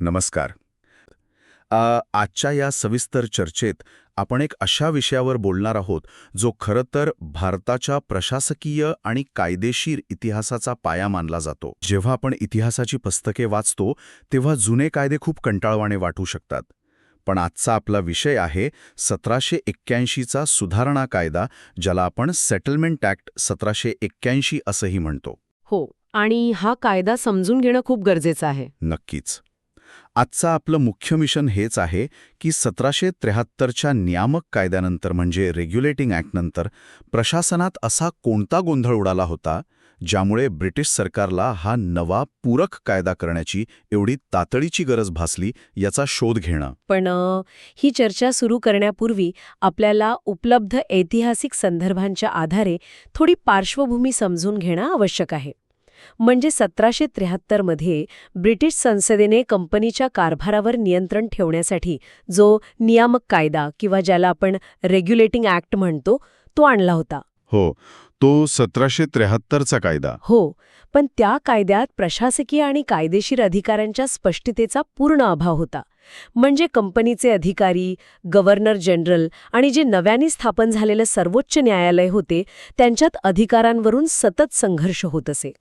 नमस्कार. आजच्या या सविस्तर चर्चेत आपण एक अशा विषयावर बोलणार आहोत जो खरं तर भारताच्या प्रशासकीय आणि कायदेशीर इतिहासाचा पाया मानला जातो. जेव्हा आपण इतिहासाची पुस्तके वाचतो तेव्हा जुने कायदे खूप कंटाळवाणे वाटू शकतात. पण आजचा आपला विषय आहे 1781चा सुधारणा कायदा, ज्याला आपण सेटलमेंट ॲक्ट 1781 असंही म्हणतो. हो, आणि हा कायदा समजून घेणं खूप गरजेचं आहे. नक्कीच. आजचं आपलं मुख्य मिशन हेच आहे की 1773च्या नियामक कायद्यानंतर म्हणजे रेग्युलेटिंग ॲक्टनंतर प्रशासनात असा कोणता गोंधळ उडाला होता ज्यामुळे ब्रिटिश सरकारला हा नवा पूरक कायदा करण्याची एवढी तातडीची गरज भासली, याचा शोध घेणं. पण ही चर्चा सुरू करण्यापूर्वी आपल्याला उपलब्ध ऐतिहासिक संदर्भांच्या आधारे थोडी पार्श्वभूमी समजून घेणं आवश्यक आहे. म्हणजे 1773 मध्ये ब्रिटिश संसदेने कंपनीच्या कारभारावर नियंत्रण ठेवण्यासाठी जो नियामक कायदा किंवा ज्याला आपण रेग्युलेटिंग ॲक्ट म्हणतो तो आणला होता. हो, तो 1773चा कायदा. हो, पण त्या कायद्यात प्रशासकीय आणि कायदेशीर अधिकारांच्या स्पष्टतेचा पूर्ण अभाव होता. म्हणजे कंपनीचे अधिकारी, गव्हर्नर जनरल आणि जे नव्याने स्थापन झालेलं सर्वोच्च न्यायालय होते त्यांच्यात अधिकारांवरून सतत संघर्ष होत असे.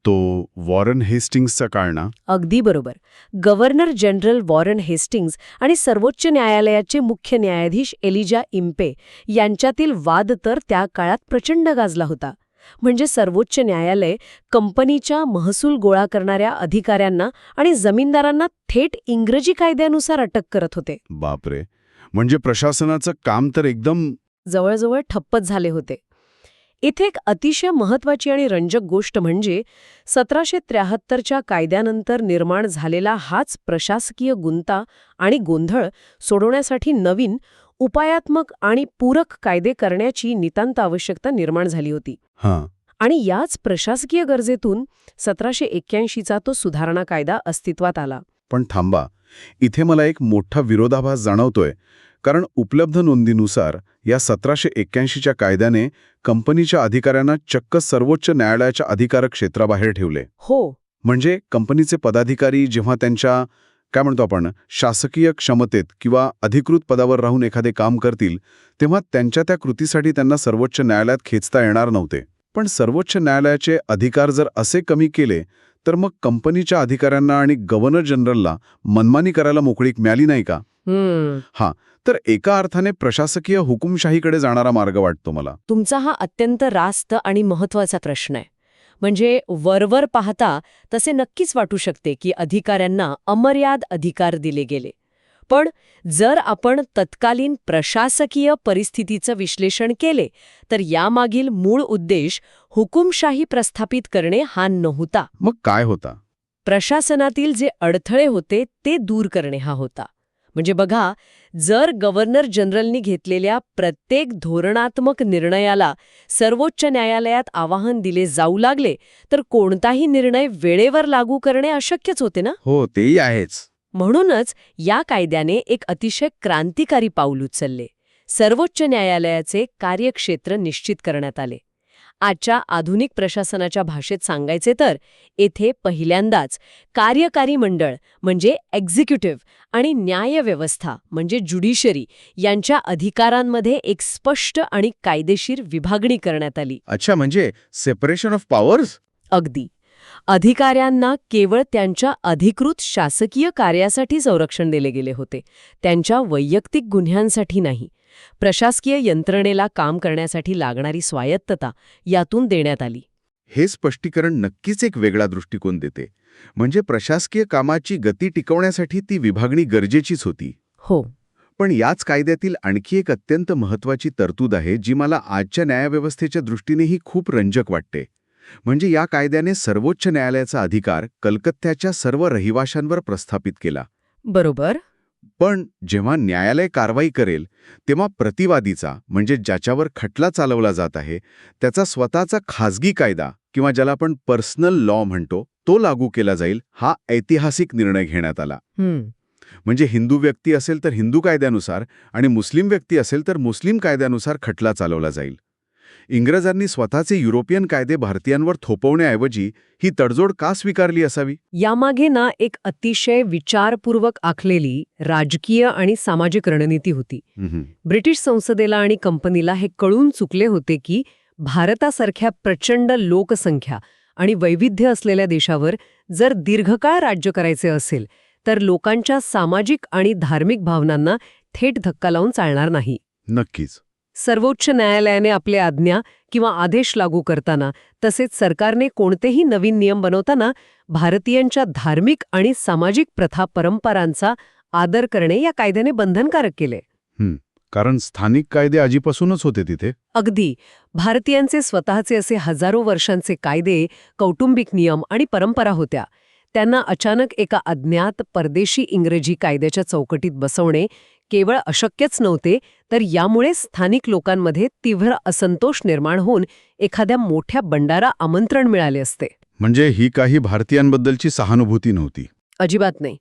तो वॉरन हेस्टिंग्सचा काळ ना? अगदी बरोबर. गव्हर्नर जनरल वॉरन हेस्टिंग्स आणि सर्वोच्च न्यायालयाचे मुख्य न्यायाधीश एलिजा इम्पे यांच्यातील वाद तर त्या काळात प्रचंड गाजला होता. म्हणजे सर्वोच्च न्यायालय कंपनीच्या महसूल गोळा करणाऱ्या अधिकाऱ्यांना आणि जमीनदारांना थेट इंग्रजी कायद्यानुसार अटक करत होते. बापरे, म्हणजे प्रशासनाचं काम तर एकदम जवळजवळ ठप्पच झाले होते. इथे एक अतिशय महत्त्वाची आणि रंजक गोष्ट म्हणजे 1773च्या कायद्यानंतर निर्माण झालेला हाच प्रशासकीय गुंता आणि गोंधळ सोडवण्यासाठी नवीन उपायात्मक आणि पूरक कायदे करण्याची नितांत आवश्यकता निर्माण झाली होती. आणि याच प्रशासकीय गरजेतून 1781चा तो सुधारणा कायदा अस्तित्वात आला. पण थांबा, इथे मला एक मोठा विरोधाभास जाणवतोय. कारण उपलब्ध नोंदीनुसार या 1781च्या कायद्याने कंपनीच्या अधिकाऱ्यांना चक्क सर्वोच्च न्यायालयाच्या अधिकार क्षेत्राबाहेर ठेवले. हो, म्हणजे कंपनीचे पदाधिकारी जेव्हा त्यांच्या काय म्हणतो आपण शासकीय क्षमतेत किंवा अधिकृत पदावर राहून एखादे काम करतील तेव्हा त्यांच्या त्या कृतीसाठी त्यांना सर्वोच्च न्यायालयात खेचता येणार नव्हते. पण सर्वोच्च न्यायालयाचे अधिकार जर असे कमी केले तर मग कंपनीच्या अधिकाऱ्यांना आणि गव्हर्नर जनरलला मनमानी करायला मोकळीक मिळाली नाही का? हां, तर एका अर्थाने प्रशासकीय हुकुमशाहीकडे जाणारा मार्ग वाटतो मला. तुमचा हा अत्यंत रास्त आणि महत्त्वाचा प्रश्न आहे. म्हणजे वरवर पाहता तसे नक्कीच वाटू शकते की अधिकाऱ्यांना अमर्याद अधिकार दिले गेले. पण जर आपण तत्कालीन प्रशासकीय परिस्थितीचं विश्लेषण केले तर यामागील मूळ उद्देश हुकुमशाही प्रस्थापित करणे हा नव्हता. मग काय होता? प्रशासनातील जे अडथळे होते ते दूर करणे हा होता. म्हणजे बघा, जर गव्हर्नर जनरलनी घेतलेल्या प्रत्येक धोरणात्मक निर्णयाला सर्वोच्च न्यायालयात आवाहन दिले जाऊ लागले तर कोणताही निर्णय वेळेवर लागू करणे अशक्यच होते ना? हो, तेही आहेच. म्हणूनच या कायद्याने एक अतिशय क्रांतिकारी पाऊल उचलले. सर्वोच्च न्यायालयाचे कार्यक्षेत्र निश्चित करण्यात आले. आजच्या आधुनिक प्रशासनाच्या भाषेत सांगायचे तर येथे पहिल्यांदाच कार्यकारी मंडळ म्हणजे एक्झिक्युटिव्ह आणि न्यायव्यवस्था म्हणजे ज्युडिशरी यांच्या अधिकारांमध्ये एक स्पष्ट आणि कायदेशीर विभागणी करण्यात आली. अच्छा, म्हणजे सेपरेशन ऑफ पॉवर्स? अगदी. अधिकाऱ्यांना केवळ त्यांच्या अधिकृत शासकीय कार्यासाठी संरक्षण दिले गेले होते, त्यांच्या वैयक्तिक गुन्ह्यांसाठी नाही. प्रशासकीय यंत्रणेला काम करण्यासाठी लागणारी स्वायत्तता यातून देण्यात आली. हे स्पष्टीकरण नक्कीच एक वेगळा दृष्टिकोन देते. म्हणजे प्रशासकीय कामाची गती टिकवण्यासाठी ती विभागणी गरजेचीच होती. हो, पण याच कायद्यातील आणखी एक अत्यंत महत्त्वाची तरतूद आहे जी मला आजच्या न्यायव्यवस्थेच्या दृष्टीनेही खूप रंजक वाटते. म्हणजे या कायद्याने सर्वोच्च न्यायालयाचा अधिकार कलकत्त्याच्या सर्व रहिवाशांवर प्रस्थापित केला. बरोबर. पण जेव्हा न्यायालय कारवाई करेल तेव्हा प्रतिवादीचा म्हणजे ज्याच्यावर खटला चालवला जात आहे त्याचा स्वतःचा खाजगी कायदा किंवा ज्याला आपण पर्सनल लॉ म्हणतो तो लागू केला जाईल, हा ऐतिहासिक निर्णय घेण्यात आला. म्हणजे हिंदू व्यक्ती असेल तर हिंदू कायद्यानुसार आणि मुस्लिम व्यक्ती असेल तर मुस्लिम कायद्यानुसार खटला चालवला जाईल. इंग्रजांनी स्वतःचे युरोपियन कायदे भारतीयांवर थोपवण्याऐवजी ही तडजोड का स्वीकारली असावी? यामागे ना एक अतिशय विचारपूर्वक आखलेली राजकीय आणि सामाजिक रणनीती होती. ब्रिटिश संसदेला आणि कंपनीला हे कळून चुकले होते की भारतासारख्या प्रचंड लोकसंख्या आणि वैविध्य असलेल्या देशावर जर दीर्घकाळ राज्य करायचे असेल तर लोकांच्या सामाजिक आणि धार्मिक भावनांना थेट धक्का लावून चालणार नाही. नक्कीच. सर्वोच्च न्यायालयाने आपले आज्ञा किंवा आदेश लागू करताना तसेच सरकारने कोणतेही नवीन नियम बनवताना भारतीयांच्या धार्मिक आणि सामाजिक प्रथा परंपरांचा आदर करणे या कायद्याने बंधनकारक केले. कारण स्थानिक कायदे आधीपासूनच होते तिथे. अगदी. भारतीयांचे स्वतःचे असे हजारो वर्षांचे कायदे, कौटुंबिक नियम आणि परंपरा होत्या. त्यांना अचानक एका अज्ञात परदेशी इंग्रजी कायद्याच्या चौकटीत बसवणे केवळ अशक्यच नव्हते, तर यामुळे स्थानिक लोकांमध्ये तीव्र असंतोष निर्माण होऊन एखाद्या मोठ्या बंडारा आमंत्रण मिळाले असते. म्हणजे ही काही भारतीयांबद्दलची सहानुभूती नव्हती. अजिबात नाही.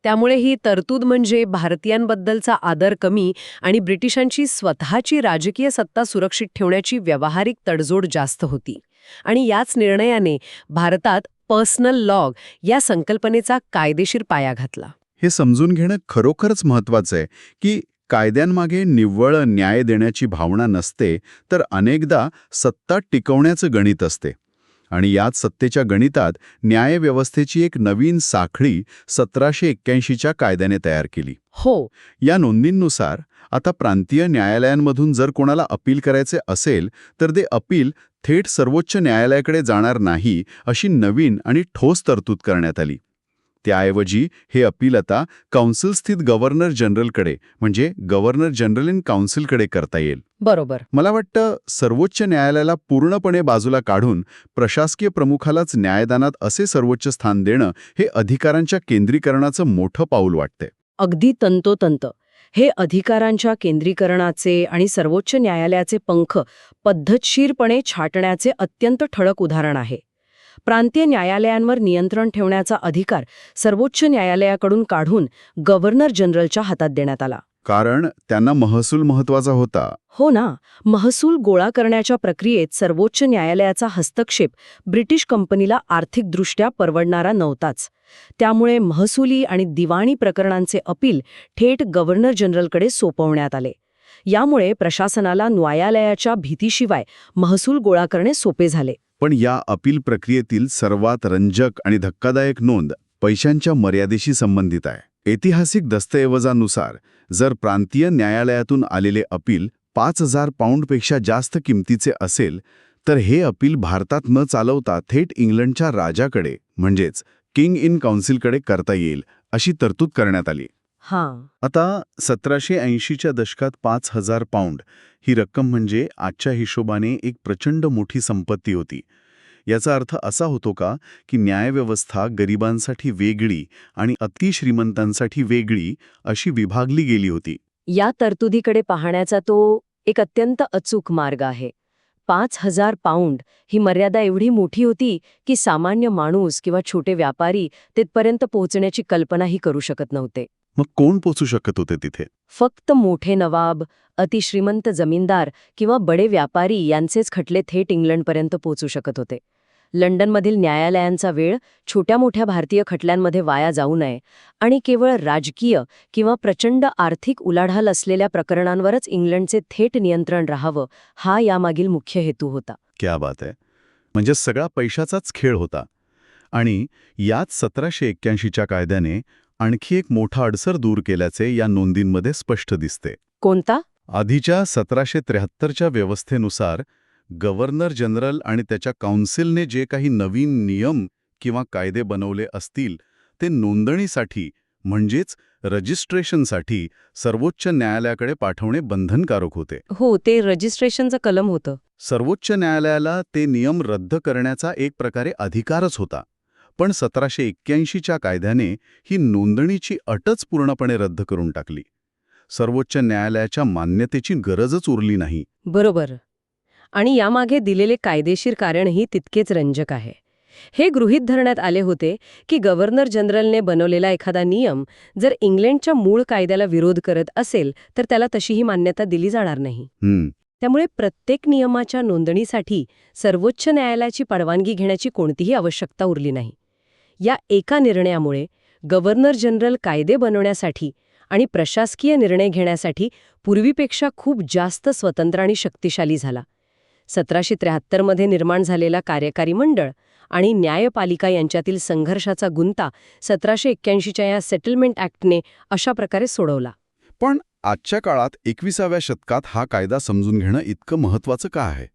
त्यामुळे ही तरतूद म्हणजे भारतीयांबद्दलचा आदर कमी आणि ब्रिटिशांची स्वतःची राजकीय सत्ता सुरक्षित ठेवण्याची व्यावहारिक तडजोड जास्त होती. आणि याच निर्णयाने भारतात पर्सनल लॉ या संकल्पनेचा कायदेशीर पाया घातला. हे समजून घेणं खरोखरच महत्वाचं आहे की कायद्यांमागे निव्वळ न्याय देण्याची भावना नसते, तर अनेकदा सत्ता टिकवण्याचं गणित असते. आणि याच सत्तेच्या गणितात न्यायव्यवस्थेची एक नवीन साखळी 1781च्या कायद्याने तयार केली. हो. या नोंदींनुसार आता प्रांतीय न्यायालयांमधून जर कोणाला अपील करायचे असेल तर ते अपील थेट सर्वोच्च न्यायालयाकडे जाणार नाही, अशी नवीन आणि ठोस तरतूद करण्यात आली. त्याऐवजी हे अपील आता काउन्सिलस्थित गव्हर्नर जनरलकडे म्हणजे गव्हर्नर जनरल इन काउन्सिलकडे करता येईल. बरोबर. मला वाटतं सर्वोच्च न्यायालयाला पूर्णपणे बाजूला काढून प्रशासकीय प्रमुखालाच न्यायदानात असे सर्वोच्च स्थान देणं हे अधिकारांच्या केंद्रीकरणाचं मोठं पाऊल वाटते. अगदी तंतोतंत. हे अधिकारांच्या केंद्रीकरणाचे आणि सर्वोच्च न्यायालयाचे पंख पद्धतशीरपणे छाटण्याचे अत्यंत ठळक उदाहरण आहे. प्रांतीय न्यायालयांवर नियंत्रण ठेवण्याचा अधिकार सर्वोच्च न्यायालयाकडून काढून गव्हर्नर जनरलच्या हातात देण्यात आला. कारण त्यांना महसूल महत्वाचा होता. हो ना. महसूल गोळा करण्याच्या प्रक्रियेत सर्वोच्च न्यायालयाचा हस्तक्षेप ब्रिटिश कंपनीला आर्थिकदृष्ट्या परवडणारा नव्हताच. त्यामुळे महसुली आणि दिवाणी प्रकरणांचे अपील थेट गव्हर्नर जनरलकडे सोपवण्यात आले. यामुळे प्रशासनाला न्यायालयाच्या भीतीशिवाय महसूल गोळा करणे सोपे झाले. पण या अपील प्रक्रियेतील सर्वात रंजक आणि धक्कादायक नोंद पैशांच्या मर्यादेशी संबंधित आहे. ऐतिहासिक दस्तऐवजानुसार जर प्रांतीय न्यायालयातून आलेले अपील 5,000 पाऊंडपेक्षा जास्त किमतीचे असेल तर हे अपील भारतात न चालवता थेट इंग्लंडच्या राजाकडे म्हणजेच किंग इन काउन्सिलकडे करता येईल, अशी तरतूद करण्यात आली. आता 1780च्या दशकात 5,000 पाऊंड ही रक्कम म्हणजे आजच्या हिशोबाने एक प्रचंड मोठी संपत्ती होती. याचा अर्थ असा होतो का की न्यायव्यवस्था गरिबांसाठी वेगळी आणि अतिश्रीमंतांसाठी वेगळी अशी विभागली गेली होती. या तरतुदीकडे पाहण्याचा तो एक अत्यंत अचूक मार्ग आहे. 5,000 पाऊंड ही मर्यादा एवढी मोठी होती की सामान्य माणूस किंवा छोटे व्यापारी तिथपर्यंत पोहोचण्याची कल्पनाही करू शकत नव्हते. मग कोण पोचू शकत होते तिथे? फक्त मोठे नवाब, अतिश्रीमंत जमीनदार किंवा बडे व्यापारी यांचेच खटले थेट इंग्लंडपर्यंत पोचू शकत होते. लंडनमधील न्यायालयांचा वेळ छोट्या मोठ्या भारतीय खटल्यांमध्ये वाया जाऊ नये आणि केवळ राजकीय किंवा प्रचंड आर्थिक उलाढाल असलेल्या प्रकरणांवरच इंग्लंडचे थेट नियंत्रण राहावं, हा यामागील मुख्य हेतू होता. क्या बात आहे. म्हणजे सगळा पैशाचाच खेळ होता. आणि याच 1781च्या कायद्याने आणखी एक मोठा अडसर दूर केल्याचे या नोंदींमध्ये स्पष्ट दिसते. कोणता? आधीच्या 1773च्या व्यवस्थेनुसार गव्हर्नर जनरल आणि त्याच्या काउन्सिलने जे काही नवीन नियम किंवा कायदे बनवले असतील ते नोंदणीसाठी म्हणजेच रजिस्ट्रेशनसाठी सर्वोच्च न्यायालयाकडे पाठवणे बंधनकारक होते. हो, ते रजिस्ट्रेशनचं कलम होतं. सर्वोच्च न्यायालयाला ते नियम रद्द करण्याचा एक प्रकारे अधिकारच होता. पण 1781च्या कायद्याने ही नोंदणीची अटच पूर्णपणे रद्द करून टाकली. सर्वोच्च न्यायालयाच्या मान्यतेची गरजच उरली नाही. बरोबर. आणि यामागे दिलेले कायदेशीर कारणही तितकेच रंजक आहे. हे गृहीत धरण्यात आले होते की गव्हर्नर जनरलने बनवलेला एखादा नियम जर इंग्लंडच्या मूळ कायद्याला विरोध करत असेल तर त्याला तशीही मान्यता दिली जाणार नाही. त्यामुळे प्रत्येक नियमाच्या नोंदणीसाठी सर्वोच्च न्यायालयाची परवानगी घेण्याची कोणतीही आवश्यकता उरली नाही. या एका निर्णयामुळे गव्हर्नर जनरल कायदे बनवण्यासाठी आणि प्रशासकीय निर्णय घेण्यासाठी पूर्वीपेक्षा खूप जास्त स्वतंत्र आणि शक्तिशाली झाला. 1773 मध्ये निर्माण झालेला कार्यकारी मंडळ आणि न्यायपालिका यांच्यातील संघर्षाचा गुंता 1781च्या या सेटलमेंट ॲक्टने अशा प्रकारे सोडवला. पण आजच्या काळात 21व्या शतकात हा कायदा समजून घेणं इतकं महत्त्वाचं का आहे?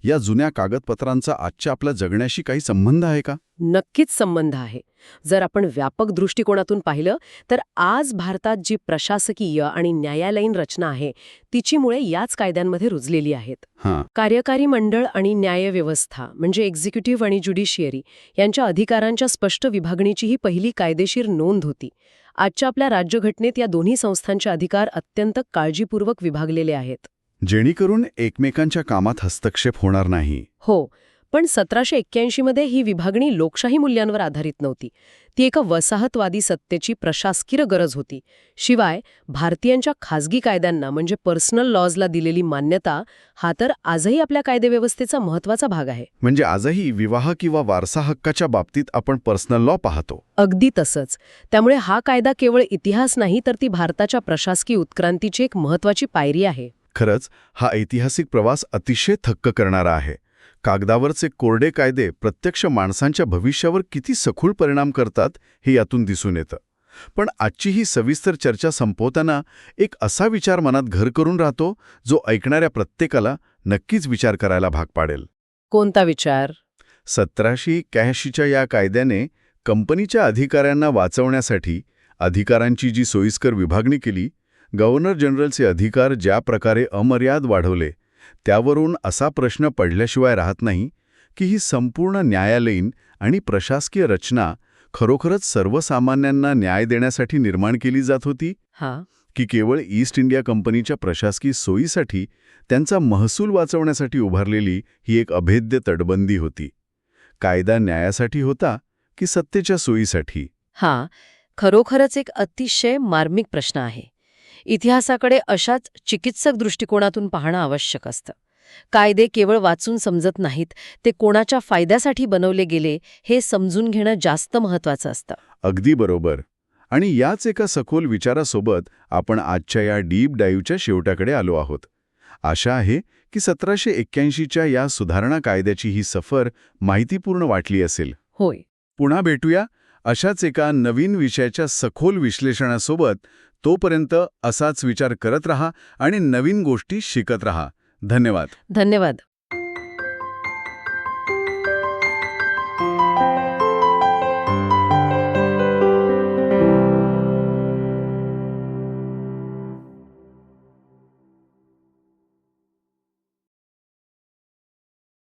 या जुन्या कागदपत्रांचा आजच्या आपल्या जगण्याशी काही संबंध आहे का? नक्कीच संबंध आहे. जर आपण व्यापक दृष्टिकोनातून पाहिलं तर आज भारतात जी प्रशासकीय आणि न्यायालयीन रचना आहे तिची मुळे याच कायद्यांमध्ये रुजलेली आहेत. हां, कार्यकारी मंडळ आणि न्यायव्यवस्था म्हणजे एक्झिक्युटिव्ह आणि ज्युडिशियरी यांच्या अधिकारांच्या स्पष्ट विभागणीची ही पहिली कायदेशीर नोंद होती. आजच्या आपल्या राज्यघटनेत या दोन्ही संस्थांचे अधिकार अत्यंत काळजीपूर्वक विभागलेले आहेत. जेणेकरून एकमेकांच्या कामात हस्तक्षेप होणार नाही. हो, पण 1781 मध्ये ही विभागणी लोकशाही मूल्यांवर आधारित नव्हती. ती एका वसाहतवादी सत्तेची प्रशासकीय गरज होती. शिवाय भारतीयांच्या खाजगी कायद्यांना म्हणजे पर्सनल लॉजला दिलेली मान्यता हा तर आजही आपल्या कायदेव्यवस्थेचा महत्त्वाचा भाग आहे. म्हणजे आजही विवाह किंवा वारसा हक्काच्या बाबतीत आपण पर्सनल लॉ पाहतो. अगदी तसंच. त्यामुळे हा कायदा केवळ इतिहास नाही तर ती भारताच्या प्रशासकीय उत्क्रांतीची एक महत्त्वाची पायरी आहे. खरंच हा ऐतिहासिक प्रवास अतिशय थक्क करणारा आहे. कागदावरचे कोरडे कायदे प्रत्यक्ष माणसांच्या भविष्यावर किती सखोल परिणाम करतात हे यातून दिसून येतं. पण आजची ही सविस्तर चर्चा संपवताना एक असा विचार मनात घर करून राहतो जो ऐकणाऱ्या प्रत्येकाला नक्कीच विचार करायला भाग पाडेल. कोणता विचार? 1781च्या या कायद्याने कंपनीच्या अधिकाऱ्यांना वाचवण्यासाठी अधिकारांची जी सोयीस्कर विभागणी केली, गव्हर्नर जनरलचे अधिकार ज्या प्रकारे अमर्याद वाढवले, त्यावरून असा प्रश्न पडल्याशिवाय राहत नाही की ही संपूर्ण न्यायालयीन आणि प्रशासकीय रचना खरोखरच सर्वसामान्यांना न्याय देण्यासाठी निर्माण केली जात होती, हां, की केवळ ईस्ट इंडिया कंपनीच्या प्रशासकीय सोयीसाठी, त्यांचा महसूल वाचवण्यासाठी उभारलेली ही एक अभेद्य तटबंदी होती. कायदा न्यायासाठी होता की सत्तेच्या सोयीसाठी? हां, खरोखरच एक अतिशय मार्मिक प्रश्न आहे. इतिहासाकडे अशाच चिकित्सक दृष्टिकोनातून पाहणं आवश्यक असतं. कायदे केवळ वाचून समजत नाहीत, ते कोणाच्या फायद्यासाठी बनवले गेले हे समजून घेणं जास्त महत्त्वाचं असतं. अगदी बरोबर. आणि याच एका सखोल विचारासोबत आपण आजच्या या डीप डाईव्हच्या शेवटाकडे आलो आहोत. आशा आहे की 1781च्या या सुधारणा कायद्याची ही सफर माहितीपूर्ण वाटली असेल. होय. पुन्हा भेटूया अशाच एका नवीन विषयाच्या सखोल विश्लेषणासोबत. तोपर्यंत असाच विचार करत रहा आणि नवीन गोष्टी शिकत रहा. धन्यवाद. धन्यवाद.